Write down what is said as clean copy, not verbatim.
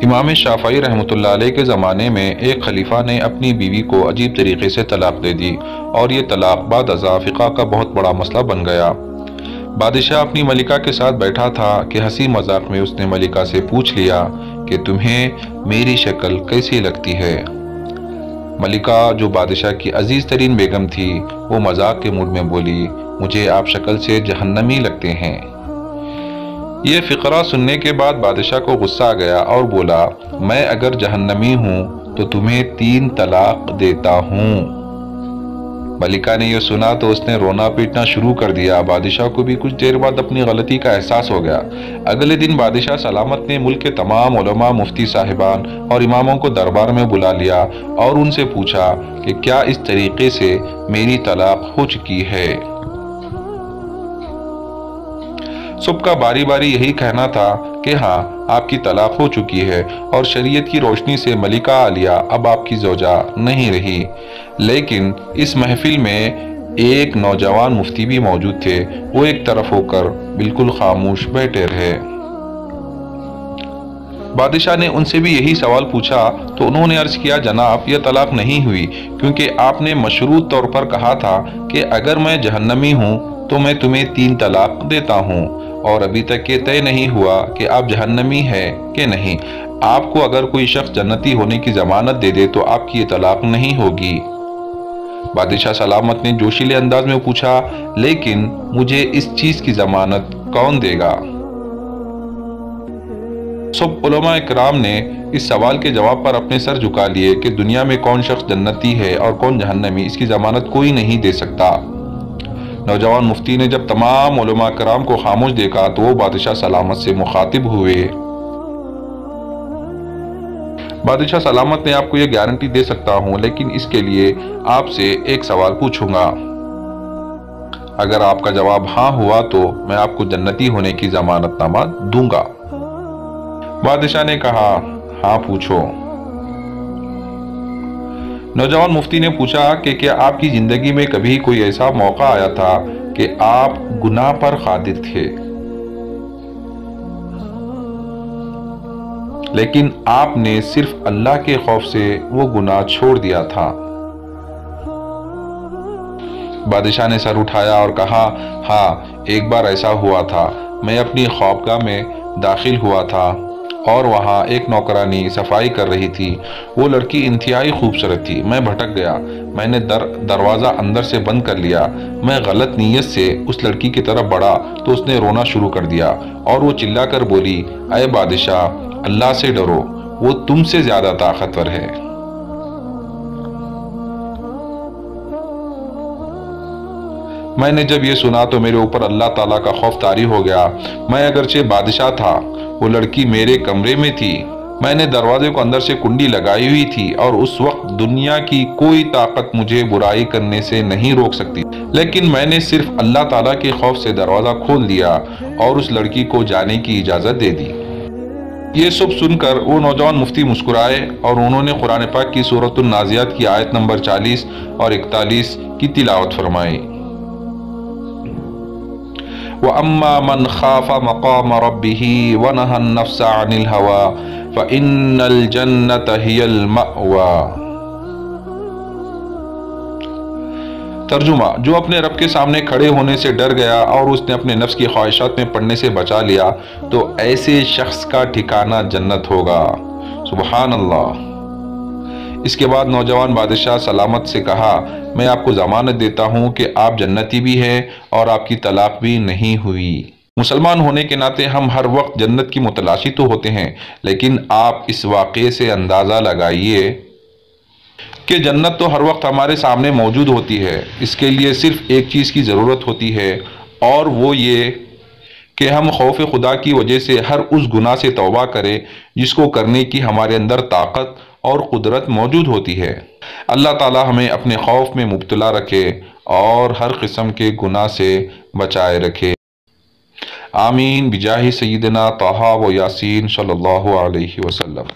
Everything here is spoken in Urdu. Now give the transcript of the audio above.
امام شافعی رحمۃ اللہ علیہ کے زمانے میں ایک خلیفہ نے اپنی بیوی کو عجیب طریقے سے طلاق دے دی اور یہ طلاق بعد ازاں فقہ کا بہت بڑا مسئلہ بن گیا۔ بادشاہ اپنی ملکہ کے ساتھ بیٹھا تھا کہ ہنسی مذاق میں اس نے ملکہ سے پوچھ لیا کہ تمہیں میری شکل کیسی لگتی ہے؟ ملکہ جو بادشاہ کی عزیز ترین بیگم تھی وہ مذاق کے موڈ میں بولی، مجھے آپ شکل سے جہنمی لگتے ہیں۔ یہ فقرہ سننے کے بعد بادشاہ کو غصہ آ گیا اور بولا، میں اگر جہنمی ہوں تو تمہیں 3 طلاق دیتا ہوں۔ ملکہ نے یہ سنا تو اس نے رونا پیٹنا شروع کر دیا۔ بادشاہ کو بھی کچھ دیر بعد اپنی غلطی کا احساس ہو گیا۔ اگلے دن بادشاہ سلامت نے ملک کے تمام علماء، مفتی صاحبان اور اماموں کو دربار میں بلا لیا اور ان سے پوچھا کہ کیا اس طریقے سے میری طلاق ہو چکی ہے؟ سب کا باری باری یہی کہنا تھا کہ ہاں آپ کی طلاق ہو چکی ہے اور شریعت کی روشنی سے ملکہ عالیہ اب آپ کی زوجہ نہیں رہی۔ لیکن اس محفل میں ایک نوجوان مفتی بھی موجود تھے۔ وہ ایک طرف ہو کر بالکل خاموش بیٹھے رہے۔ بادشاہ نے ان سے بھی یہی سوال پوچھا تو انہوں نے عرض کیا، جناب یہ طلاق نہیں ہوئی کیونکہ آپ نے مشروط طور پر کہا تھا کہ اگر میں جہنمی ہوں تو میں تمہیں 3 طلاق دیتا ہوں، اور ابھی تک یہ طے نہیں ہوا کہ آپ جہنمی ہے کہ نہیں۔ آپ کو اگر کوئی شخص جنتی ہونے کی ضمانت دے دے تو آپ کی یہ طلاق نہیں ہوگی۔ بادشاہ سلامت نے جوشیلے انداز میں پوچھا، لیکن مجھے اس چیز کی ضمانت کون دے گا؟ سب علماء اکرام نے اس سوال کے جواب پر اپنے سر جھکا لیے کہ دنیا میں کون شخص جنتی ہے اور کون جہنمی، اس کی ضمانت کوئی نہیں دے سکتا۔ نوجوان مفتی نے جب تمام علماء کرام کو خاموش دیکھا تو وہ بادشاہ سلامت سے مخاطب ہوئے۔ بادشاہ سلامت نے آپ کو یہ گارنٹی دے سکتا ہوں، لیکن اس کے لیے آپ سے ایک سوال پوچھوں گا۔ اگر آپ کا جواب ہاں ہوا تو میں آپ کو جنتی ہونے کی ضمانت نامہ دوں گا۔ بادشاہ نے کہا، ہاں پوچھو۔ نوجوان مفتی نے پوچھا کہ کیا آپ کی زندگی میں کبھی کوئی ایسا موقع آیا تھا کہ آپ گناہ پر قادر تھے لیکن آپ نے صرف اللہ کے خوف سے وہ گناہ چھوڑ دیا تھا؟ بادشاہ نے سر اٹھایا اور کہا، ہاں ایک بار ایسا ہوا تھا۔ میں اپنی خوابگاہ میں داخل ہوا تھا اور وہاں ایک نوکرانی صفائی کر رہی تھی۔ وہ لڑکی انتہائی خوبصورت تھی۔ میں بھٹک گیا۔ میں نے دروازہ اندر سے بند کر لیا۔ میں غلط نیت سے اس لڑکی کی طرف بڑھا تو اس نے رونا شروع کر دیا اور وہ چلا کر بولی، اے بادشاہ، اللہ سے ڈرو، وہ تم سے زیادہ طاقتور ہے۔ میں نے جب یہ سنا تو میرے اوپر اللہ تعالیٰ کا خوف طاری ہو گیا۔ میں اگرچہ بادشاہ تھا، وہ لڑکی میرے کمرے میں تھی۔ میں نے دروازے کو اندر سے کنڈی لگائی ہوئی تھی اور اس وقت دنیا کی کوئی طاقت مجھے برائی کرنے سے نہیں روک سکتی، لیکن میں نے صرف اللہ تعالیٰ کے خوف سے دروازہ کھول دیا اور اس لڑکی کو جانے کی اجازت دے دی۔ یہ سب سن کر وہ نوجوان مفتی مسکرائے اور انہوں نے قرآن پاک کی سورۃ النازعات کی آیت نمبر 40 اور 41 کی تلاوت فرمائی۔ وَأَمَّا مَنْ خَافَ مَقَامَ رَبِّهِ وَنَهَى النَّفْسَ عَنِ الْهَوَىٰ فَإِنَّ الْجَنَّةَ هِيَ الْمَأْوَىٰ۔ ترجمہ: جو اپنے رب کے سامنے کھڑے ہونے سے ڈر گیا اور اس نے اپنے نفس کی خواہشات میں پڑنے سے بچا لیا تو ایسے شخص کا ٹھکانہ جنت ہوگا۔ سبحان اللہ۔ اس کے بعد نوجوان بادشاہ سلامت سے کہا، میں آپ کو ضمانت دیتا ہوں کہ آپ جنتی بھی ہیں اور آپ کی طلاق بھی نہیں ہوئی۔ مسلمان ہونے کے ناطے ہم ہر وقت جنت کی متلاشی تو ہوتے ہیں، لیکن آپ اس واقعے سے اندازہ لگائیے کہ جنت تو ہر وقت ہمارے سامنے موجود ہوتی ہے۔ اس کے لیے صرف ایک چیز کی ضرورت ہوتی ہے اور وہ یہ کہ ہم خوف خدا کی وجہ سے ہر اس گناہ سے توبہ کریں جس کو کرنے کی ہمارے اندر طاقت اور قدرت موجود ہوتی ہے۔ اللہ تعالی ہمیں اپنے خوف میں مبتلا رکھے اور ہر قسم کے گناہ سے بچائے رکھے۔ آمین بجاہ سیدنا طٰہٰ و یاسین صلی اللہ علیہ وسلم۔